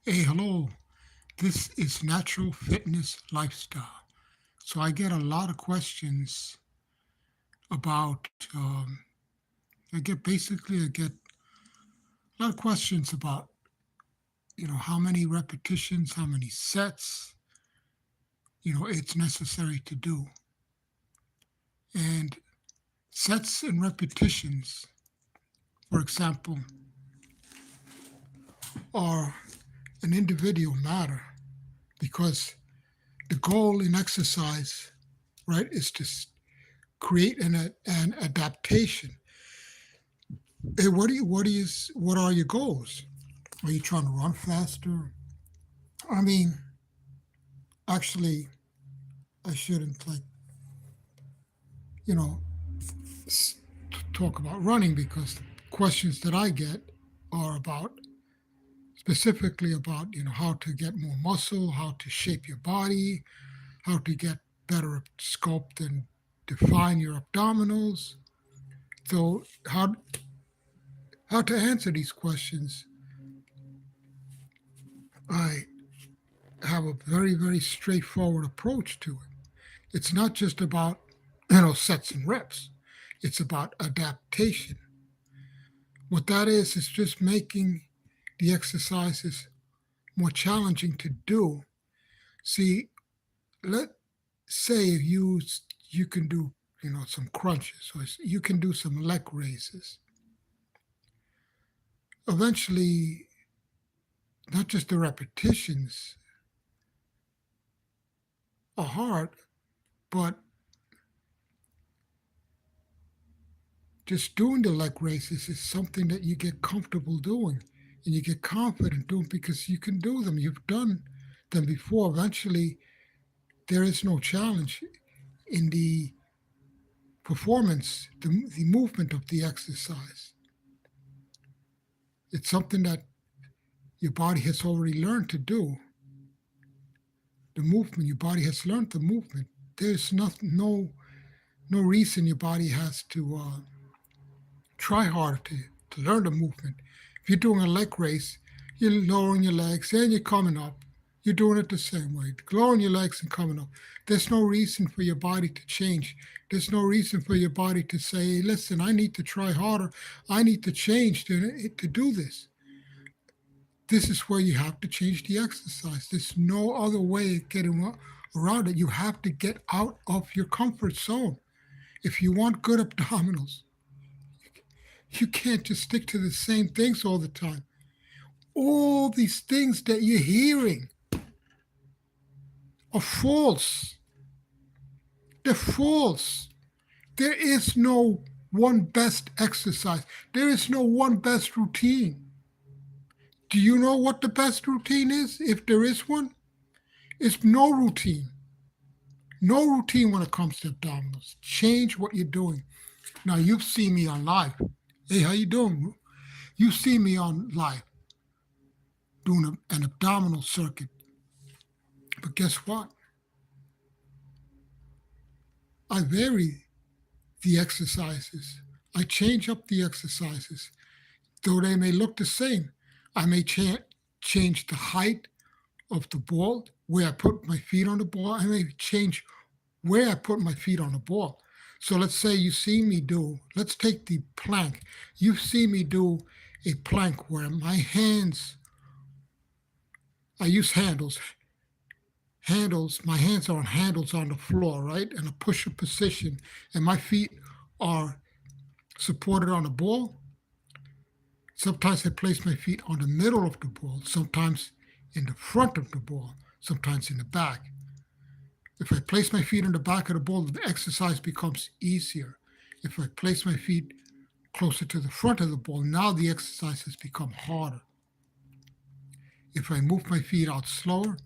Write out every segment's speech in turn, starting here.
Hey, hello. This is Natural Fitness Lifestyle. So I get a lot of questions about. I get a lot of questions about how many repetitions, how many sets it's necessary to do, and sets and repetitions, for example, are an individual matter because the goal in exercise, right, is to create an adaptation. Hey, what are your goals? Are you trying to run faster? I mean, actually, I shouldn't you know talk about running because the questions that I get are about specifically about how to get more muscle, how to shape your body, how to get better sculpt and define your abdominals. So how to answer these questions? I have a very straightforward approach to it. It's not just about sets and reps. It's about adaptation. What that is just making the exercises more challenging to do. See, let's say you can do some crunches or you can do some leg raises. Eventually, not just the repetitions are hard, but just doing the leg raises is something that you get comfortable doing and you get confident doing because you can do them. You've done them before. Eventually, there is no challenge in the performance, the movement of the exercise. It's something that your body has already learned to do. The movement, your body has learned the movement. There's no reason your body has to try harder to learn the movement. If you're doing a leg race, you're lowering your legs and you're coming up. You're doing it the same way, lowering your legs and coming up. There's no reason for your body to change. There's no reason for your body to say, hey, listen, I need to try harder. I need to change to do this. This is where you have to change the exercise. There's no other way of getting around it. You have to get out of your comfort zone. If you want good abdominals, you can't just stick to the same things all the time. All these things that you're hearing are false. They're false. There is no one best exercise. There is no one best routine. Do you know what the best routine is, if there is one? It's no routine. No routine when it comes to abdominals. Change what you're doing. Now you've seen me on live. Hey, how you doing? You see me on live doing an abdominal circuit. But guess what? I vary the exercises. I change up the exercises. Though they may look the same, I may change the height of the ball, where I put my feet on the ball. I may change where I put my feet on the ball. So let's say you see me do, let's take the plank. You see me do a plank where my hands, I use my hands are on handles on the floor, right? In a push up position, and my feet are supported on the ball. Sometimes I place my feet on the middle of the ball, sometimes in the front of the ball, sometimes in the back. If I place my feet on the back of the ball, the exercise becomes easier. If I place my feet closer to the front of the ball, now the exercise has become harder. If I move my feet out slower,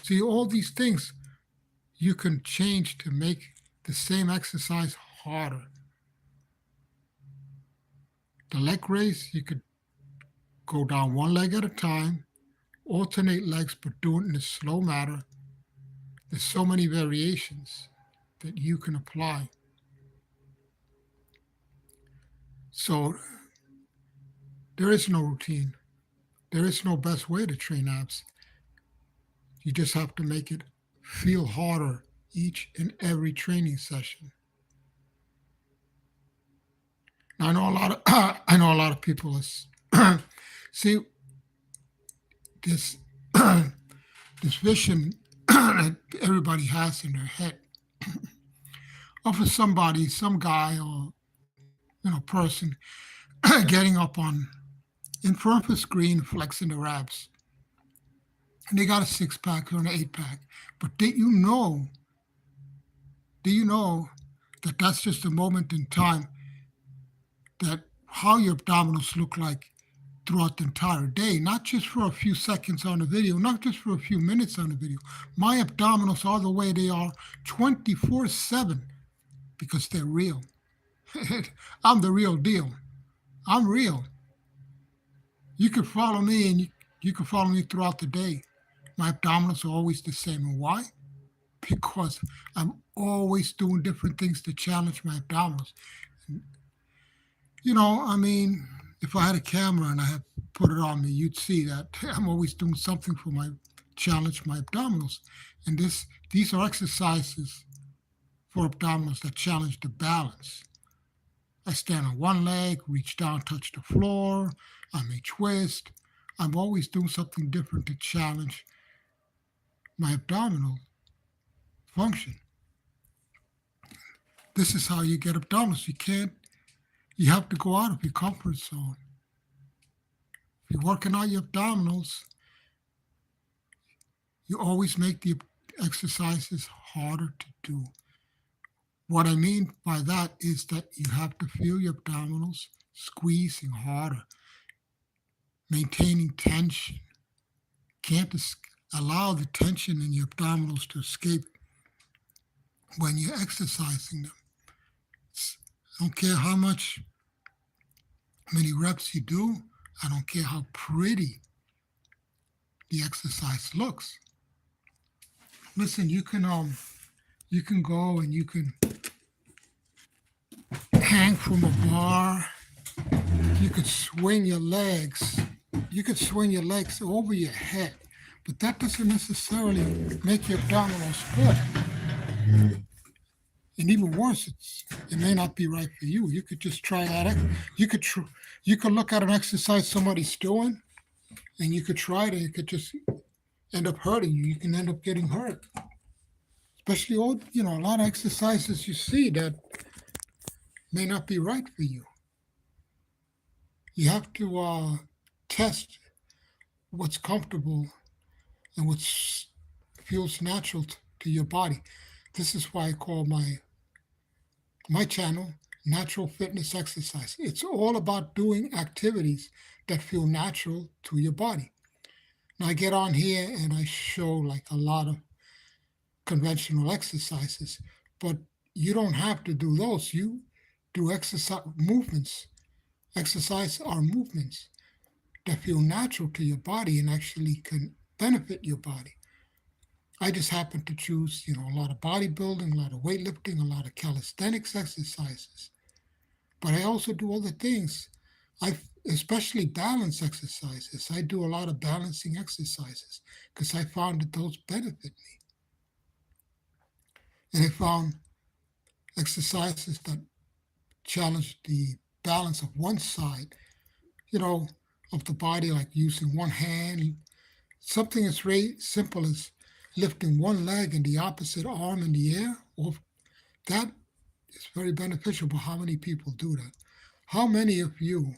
see all these things you can change to make the same exercise harder. The leg raise, you could go down one leg at a time, alternate legs, but do it in a slow manner. There's so many variations that you can apply. So there is no routine. There is no best way to train abs. You just have to make it feel harder each and every training session. Now, I know a lot of I know a lot of people is see this this vision that everybody has in their head of somebody, some guy or person getting up on in front of a screen flexing their abs, and they got a six pack or an eight pack. But do you know that that's just a moment in time that how your abdominals look like throughout the entire day, not just for a few seconds on the video, not just for a few minutes on the video. My abdominals are the way they are 24/7 because they're real. I'm the real deal. I'm real. You can follow me and you can follow me throughout the day. My abdominals are always the same. And why? Because I'm always doing different things to challenge my abdominals. I mean, if I had a camera and I had put it on me, you'd see that I'm always doing something for my challenge my abdominals. And these are exercises for abdominals that challenge the balance. I stand on one leg, reach down, touch the floor. I may twist. I'm always doing something different to challenge my abdominal function. This is how you get abdominals. You have to go out of your comfort zone. If you're working out your abdominals, you always make the exercises harder to do. What I mean by that is that you have to feel your abdominals squeezing harder, maintaining tension. Can't allow the tension in your abdominals to escape when you're exercising them. I don't care how many reps you do. I don't care how pretty the exercise looks. Listen, you can go and you can hang from a bar. You could swing your legs. You could swing your legs over your head, but that doesn't necessarily make your abdominals good. And even worse, it may not be right for you. You could just try that. You could look at an exercise somebody's doing, and you could try it, and it could just end up hurting you. You can end up getting hurt. Especially a lot of exercises you see that may not be right for you. You have to test what's comfortable and what feels natural to your body. This is why I call my channel Natural Fitness Exercise. It's all about doing activities that feel natural to your body. Now I get on here and I show like a lot of conventional exercises, but you don't have to do those. You do exercise movements. Exercise are movements that feel natural to your body and actually can benefit your body. I just happen to choose, a lot of bodybuilding, a lot of weightlifting, a lot of calisthenics exercises. But I also do other things. Especially balance exercises. I do a lot of balancing exercises because I found that those benefit me. And I found exercises that challenge the balance of one side, of the body, like using one hand. Something as very simple as lifting one leg and the opposite arm in the air. Or that is very beneficial, but how many people do that? How many of you,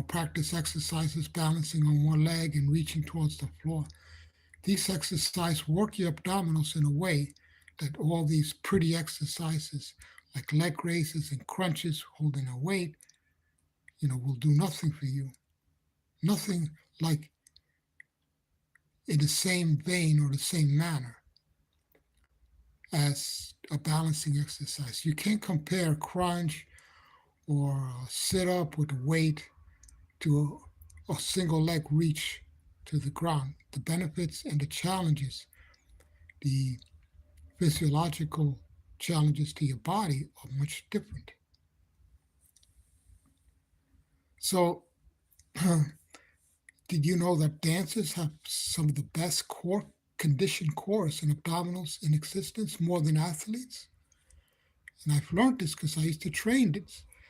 practice exercises balancing on one leg and reaching towards the floor? These exercises work your abdominals in a way that all these pretty exercises like leg raises and crunches, holding a weight, will do nothing for you. Nothing like in the same vein or the same manner as a balancing exercise. You can't compare crunch or a sit up with weight to a single leg reach to the ground. The benefits and the challenges, the physiological challenges to your body are much different. So Did you know that dancers have some of the best core conditioned cores and abdominals in existence, more than athletes? And I've learned this because I used to train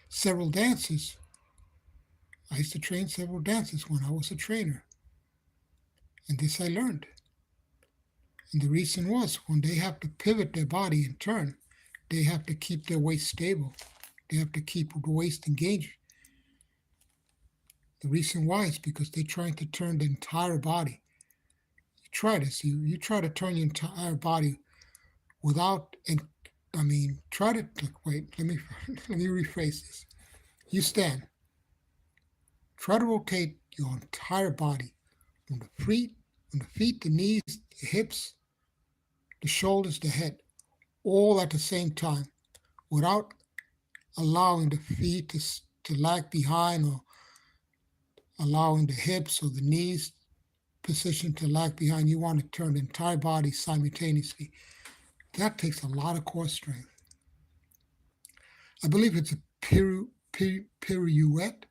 several dancers. I used to train several dancers when I was a trainer. And this I learned. And the reason was when they have to pivot their body and turn, they have to keep their waist stable. They have to keep the waist engaged. The reason why is because they're trying to turn the entire body. You try this. You try to turn your entire body without, and I mean, try to, wait, let me rephrase this. You stand. Try to rotate your entire body from the feet, the knees, the hips, the shoulders, the head, all at the same time, without allowing the feet to lag behind, or allowing the hips or the knees position to lag behind. You want to turn the entire body simultaneously. That takes a lot of core strength. I believe it's a pirouette, pirouette,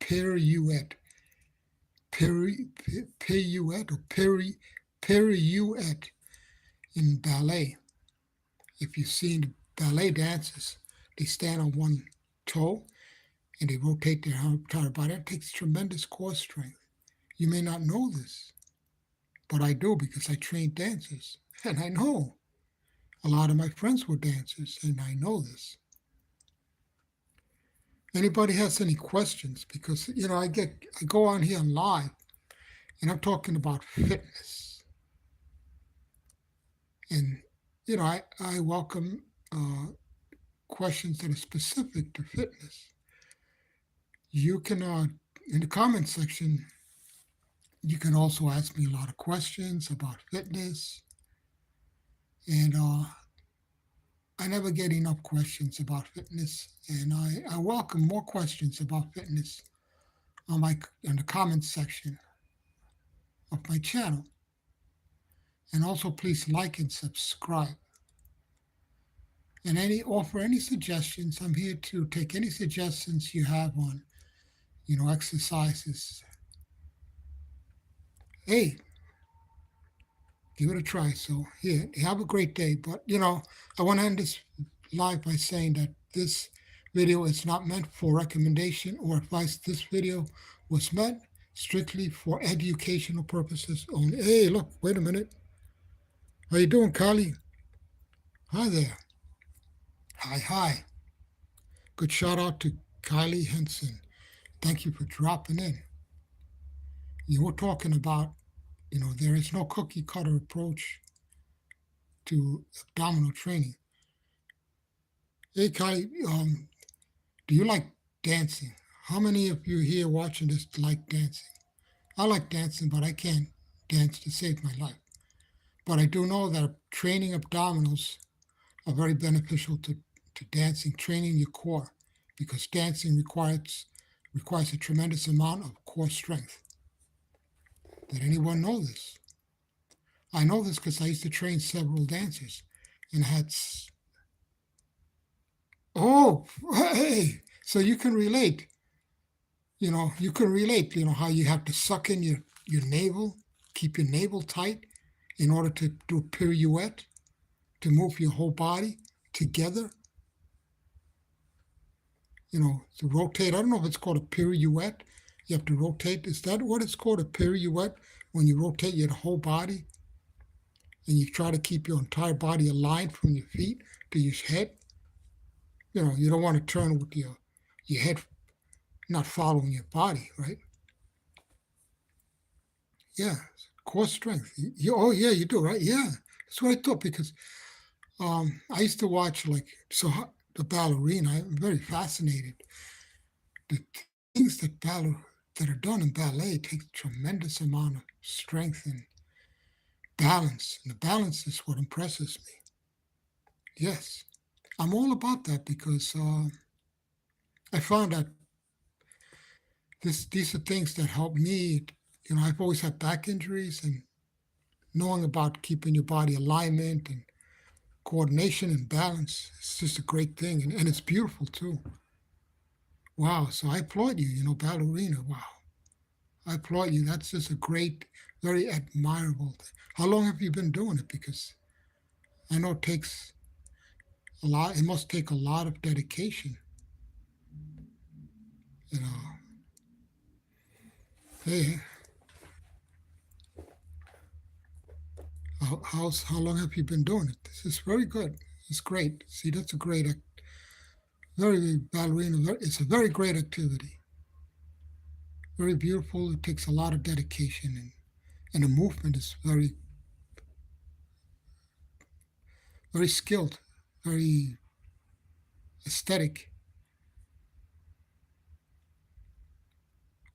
pirouette, or pirouette in ballet. If you've seen ballet dancers, they stand on one toe and they rotate their entire body. That takes tremendous core strength. You may not know this, but I do because I train dancers, and I know. A lot of my friends were dancers, and I know this. Anybody has any questions? Because I go on here live, and I'm talking about fitness, and I welcome questions that are specific to fitness. You can in the comment section. You can also ask me a lot of questions about fitness, and I never get enough questions about fitness, and I welcome more questions about fitness in the comments section of my channel. And also, please like and subscribe. And offer any suggestions. I'm here to take any suggestions you have on, exercises. Hey, give it a try. So here, have a great day. But I want to end this live by saying that this video is not meant for recommendation or advice. This video was meant strictly for educational purposes only. Hey, look, wait a minute. How you doing, Kylie? Hi there. Hi. Good shout out to Kylie Henson. Thank you for dropping in. You were talking about, there is no cookie cutter approach to abdominal training. Hey, Kylie, do you like dancing? How many of you here watching this like dancing? I like dancing, but I can't dance to save my life. But I do know that training abdominals are very beneficial to dancing, training your core, because dancing requires a tremendous amount of core strength. Did anyone know this? I know this because I used to train several dancers and had. Oh, hey! So you can relate. You can relate. How you have to suck in your navel, keep your navel tight, in order to do a pirouette, to move your whole body together. To rotate. I don't know if it's called a pirouette. You have to rotate. Is that what it's called, a pirouette? When you rotate your whole body and you try to keep your entire body aligned from your feet to your head. You don't want to turn with your head not following your body, right? Yeah, core strength. Oh, yeah, you do, right? Yeah, that's what I thought, because I used to watch the ballerina. I'm very fascinated. The things that are done in ballet take tremendous amount of strength and balance. And the balance is what impresses me. Yes, I'm all about that because I found that these are things that help me. I've always had back injuries, and knowing about keeping your body alignment and coordination and balance, it's just a great thing, and it's beautiful too. Wow, so I applaud you, ballerina. Wow, I applaud you. That's just a great, very admirable thing. How long have you been doing it? Because I know it takes a lot. It must take a lot of dedication. You know. Hey, how long have you been doing it? This is very good. It's great. See, that's a great, very ballerina. It's a very great activity. Very beautiful. It takes a lot of dedication, and the movement is very, very skilled, very aesthetic.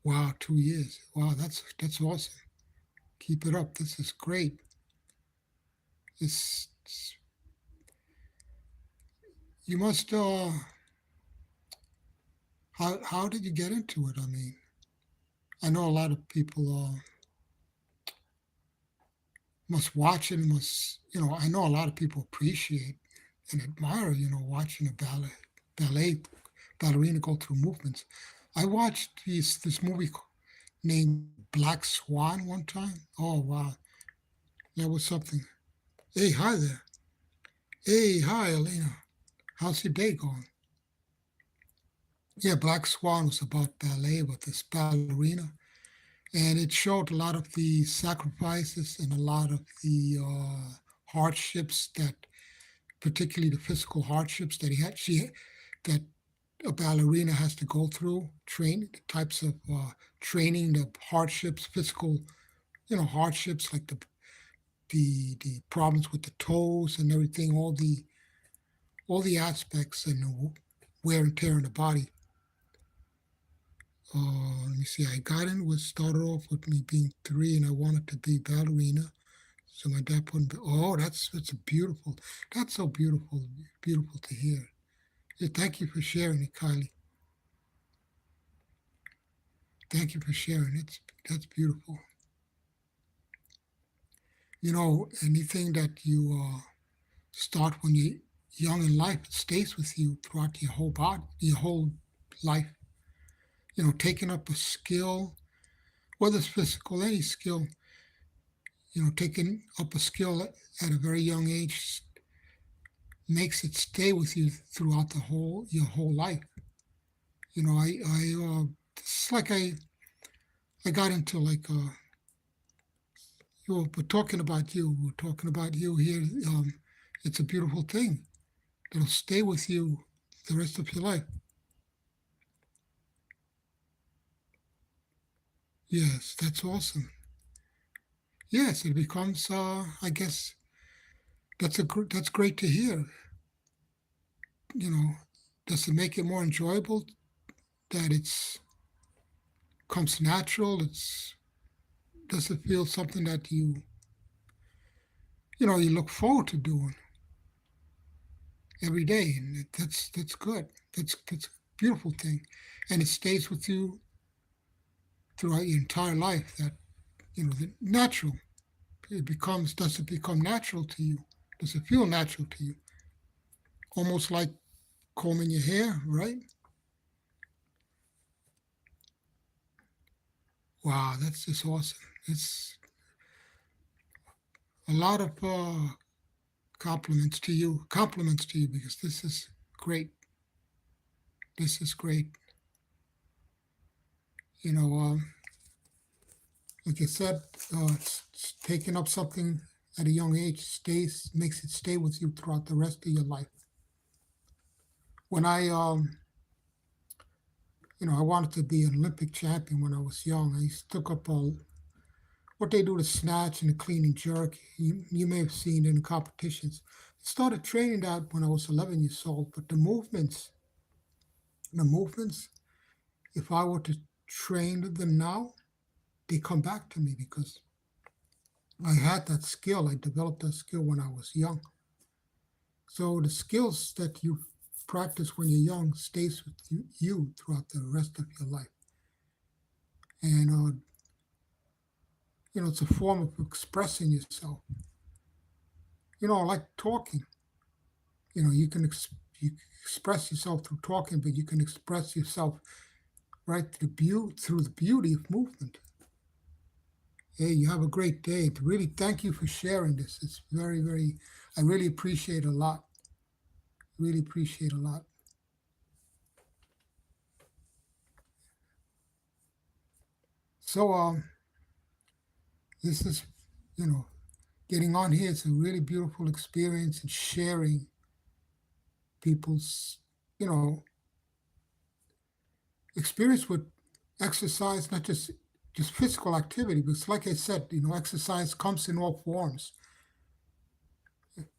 Wow, 2 years. Wow, that's awesome. Keep it up. This is great. It's you must. How did you get into it? I mean, I know a lot of people must watch it. Must I know a lot of people appreciate and admire. Watching a ballet ballerina go through movements. I watched this movie named Black Swan one time. Oh wow, that was something. Hey, hi there. Hey, hi, Elena. How's your day going? Yeah, Black Swan was about ballet with this ballerina, and it showed a lot of the sacrifices and a lot of the hardships that, particularly the physical hardships that that a ballerina has to go through. The types of training, the hardships, physical, hardships like the problems with the toes and everything, all the aspects and the wear and tear on the body. Let me see. I got in was started off with me being 3, and I wanted to be ballerina. So my dad put me. Oh, that's a beautiful. That's so beautiful. Beautiful to hear. Yeah, thank you for sharing it, Kylie. Thank you for sharing. That's beautiful. Anything that you start when you're young in life, it stays with you throughout your whole body, your whole life. Taking up a skill, whether it's physical, any skill, taking up a skill at a very young age makes it stay with you throughout your whole life. It's like I got into like we're talking about you here. It's a beautiful thing that'll stay with you the rest of your life. Yes, that's awesome. Yes, it becomes. I guess that's great to hear. You know, does it make it more enjoyable that it's comes natural? Does it feel something that you look forward to doing every day, and that's good. That's a beautiful thing, and it stays with you throughout your entire life. That the natural. Does it become natural to you? Does it feel natural to you? Almost like combing your hair, right? Wow, that's just awesome. It's a lot of compliments to you, because this is great. This is great. You know, like I said, taking up something at a young age makes it stay with you throughout the rest of your life. When I wanted to be an Olympic champion when I was young. I took up what they do, the snatch and the clean and jerk. You may have seen in the competitions. I started training that when I was 11 years old, but the movements, if I were to train them now, they come back to me because I had that skill. I developed that skill when I was young. So the skills that you practice when you're young stays with you throughout the rest of your life. And it's a form of expressing yourself. Like talking. You express yourself through talking, but you can express yourself right through the beauty of movement. Hey, you have a great day. Really, thank you for sharing this. It's very, very, I really appreciate a lot. Really appreciate a lot. So, this is, you know, getting on here. It's a really beautiful experience and sharing people's, you know, experience with exercise, not just physical activity, but it's like I said, exercise comes in all forms,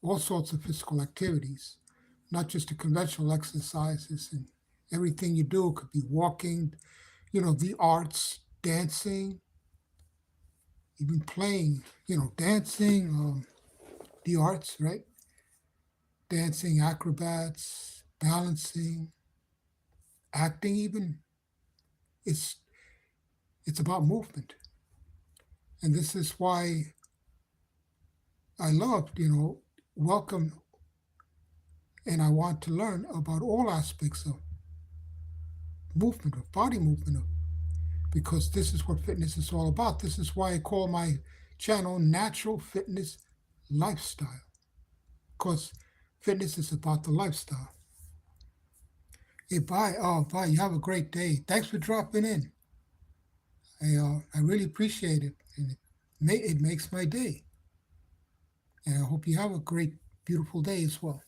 all sorts of physical activities, not just the conventional exercises and everything you do could be walking, the arts, dancing, even playing, dancing, the arts, right? Dancing, acrobats, balancing, acting, even. It's it's about movement, and this is why I love, welcome, and I want to learn about all aspects of movement, of body movement, because this is what fitness is all about. This is why I call my channel Natural Fitness Lifestyle, because fitness is about the lifestyle. Hey, bye. Oh, bye. You have a great day. Thanks for dropping in. I really appreciate it, and it makes my day. And I hope you have a great, beautiful day as well.